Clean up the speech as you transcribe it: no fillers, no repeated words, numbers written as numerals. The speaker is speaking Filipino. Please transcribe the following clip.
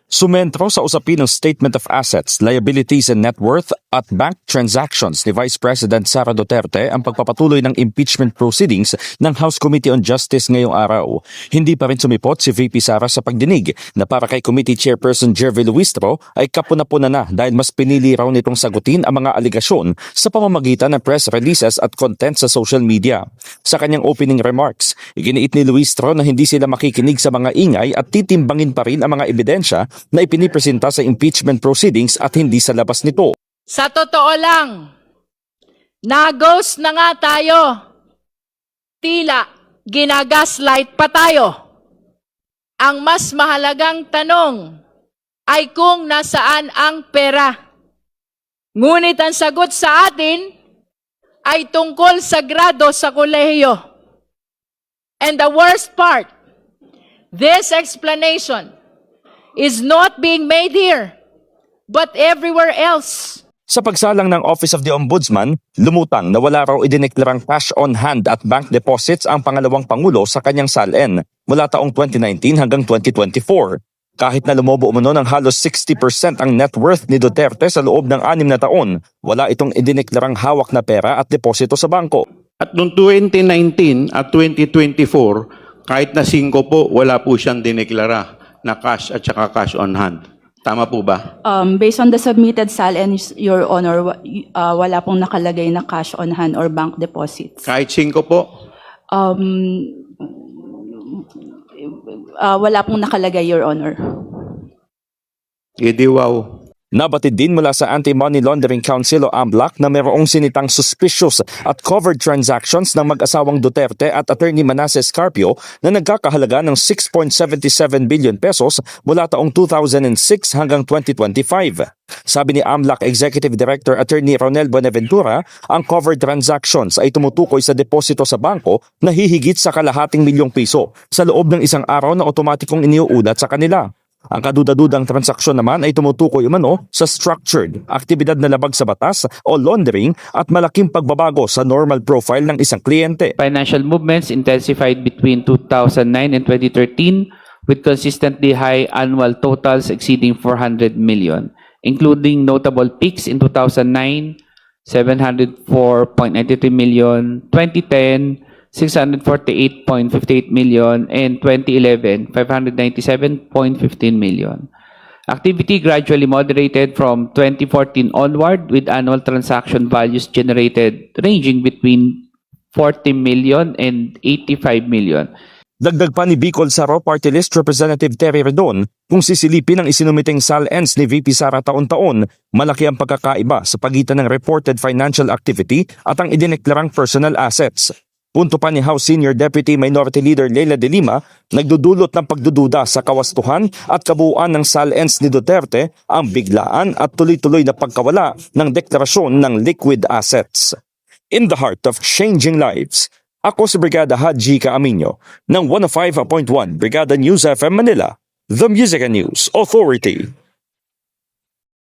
Sumentro sa usapin ng Statement of Assets, Liabilities and Net Worth at bank transactions ni Vice President Sara Duterte ang pagpapatuloy ng impeachment proceedings ng House Committee on Justice ngayong araw. Hindi pa rin sumipot si VP Sara sa pagdinig na para kay Committee Chairperson Jervy Luistro ay kapuna-puna na dahil mas pinili raw nitong sagutin ang mga aligasyon sa pamamagitan ng press releases at content sa social media. Sa kanyang opening remarks, iginiit ni Luistro na hindi sila makikinig sa mga ingay at titimbangin pa rin ang mga ebidensya na ipinipresenta sa impeachment proceedings at hindi sa labas nito. Sa totoo lang, na-ghost na nga tayo. Tila ginagaslight pa tayo. Ang mas mahalagang tanong ay kung nasaan ang pera. Ngunit ang sagot sa atin ay tungkol sa grado sa kolehiyo. And the worst part, this explanation is not being made here, but everywhere else. Sa pagsalang ng Office of the Ombudsman, lumutang na wala raw idineklarang cash on hand at bank deposits ang pangalawang Pangulo sa kanyang SALN mula taong 2019 hanggang 2024. Kahit na lumobo umano ng halos 60% ang net worth ni Duterte sa loob ng 6 na taon, wala itong idineklarang hawak na pera at deposito sa bangko. At noong 2019 at 2024, kahit na 5 po, wala po siyang dineklara na cash at saka cash on hand. Tama po ba? Based on the submitted SALN, Your Honor, wala pong nakalagay na cash on hand or bank deposits. Kahit 5 po? Wala pong nakalagay, Your Honor. Hindi wow. Nabatid din mula sa Anti-Money Laundering Council o AMLAC na mayroong sinitang suspicious at covered transactions ng mag-asawang Duterte at Attorney Manasseh Carpio na nagkakahalaga ng 6.77 billion pesos mula taong 2006 hanggang 2025. Sabi ni AMLAC Executive Director Attorney Ronel Buenaventura, ang covered transactions ay tumutukoy sa deposito sa bangko na hihigit sa kalahating milyong piso sa loob ng isang araw na otomatikong iniuulat sa kanila. Ang kaduda-dudang transaksyon naman ay tumutukoy umano sa structured, aktibidad na labag sa batas o laundering at malaking pagbabago sa normal profile ng isang kliyente. Financial movements intensified between 2009 and 2013 with consistently high annual totals exceeding 400 million, including notable peaks in 2009, 704.93 million, 2010, 648.58 million, and 2011, 597.15 million. Activity gradually moderated from 2014 onward with annual transaction values generated ranging between 40 million and 85 million. Dagdag pa ni Bicol Saro Party List Representative Terry Redon, kung sisilipin ang isinumiting SALNs ni VP Sara taon-taon, malaki ang pagkakaiba sa pagitan ng reported financial activity at ang idineklarang personal assets. Punto pa ni House Senior Deputy Minority Leader Leila de Lima, nagdudulot ng pagdududa sa kawastuhan at kabuuan ng SALNs ni Duterte ang biglaan at tuloy-tuloy na pagkawala ng deklarasyon ng liquid assets. In the heart of changing lives, ako si Brigada Haji Caaminio ng 105.1 Brigada News FM Manila, The Music and News Authority.